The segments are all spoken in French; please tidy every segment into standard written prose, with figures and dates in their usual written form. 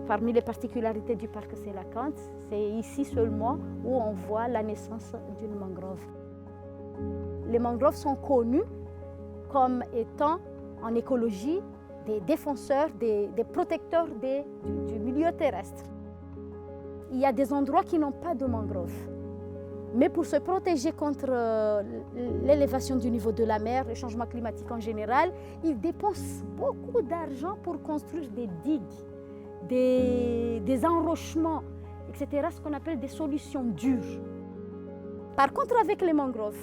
Parmi les particularités du parc Sélacanthe, c'est ici seulement où on voit la naissance d'une mangrove. Les mangroves sont connues comme étant en écologie des défenseurs, des protecteurs du milieu terrestre. Il y a des endroits qui n'ont pas de mangroves. Mais pour se protéger contre l'élévation du niveau de la mer, le changement climatique en général, ils dépensent beaucoup d'argent pour construire des digues, des enrochements, etc., ce qu'on appelle des solutions dures. Par contre, avec les mangroves,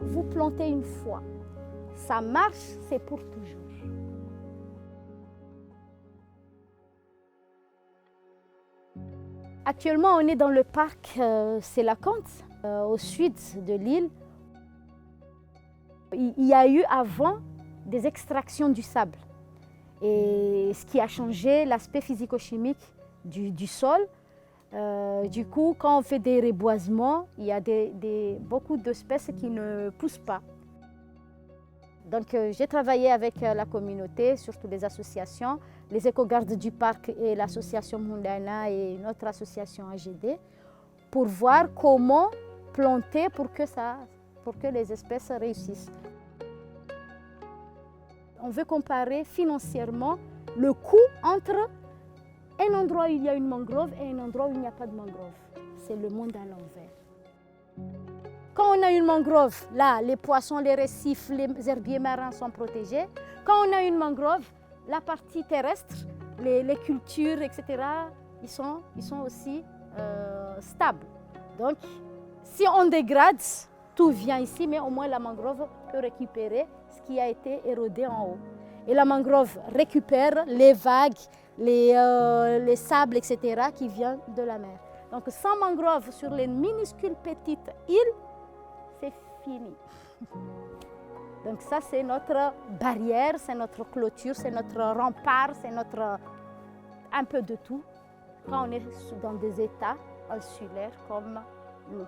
vous plantez une fois, ça marche, c'est pour toujours. Actuellement, on est dans le parc Sélacanthe, au sud de l'île. Il y a eu avant des extractions du sable. Et ce qui a changé l'aspect physico-chimique du sol. Du coup, quand on fait des reboisements, il y a beaucoup d'espèces qui ne poussent pas. Donc, j'ai travaillé avec la communauté, surtout les associations, les éco-gardes du parc et l'association Mundaina et notre association AGD, pour voir comment planter pour que les espèces réussissent. On veut comparer financièrement le coût entre un endroit où il y a une mangrove et un endroit où il n'y a pas de mangrove. C'est le monde à l'envers. Quand on a une mangrove, là, les poissons, les récifs, les herbiers marins sont protégés. Quand on a une mangrove, la partie terrestre, les cultures, etc., ils sont aussi stables. Donc, si on dégrade, tout vient ici, mais au moins la mangrove peut récupérer ce qui a été érodé en haut. Et la mangrove récupère les vagues, les sables, etc., qui viennent de la mer. Donc, sans mangrove sur les minuscules petites îles, c'est fini. Donc ça, c'est notre barrière, c'est notre clôture, c'est notre rempart, c'est notre un peu de tout quand on est dans des états insulaires comme nous.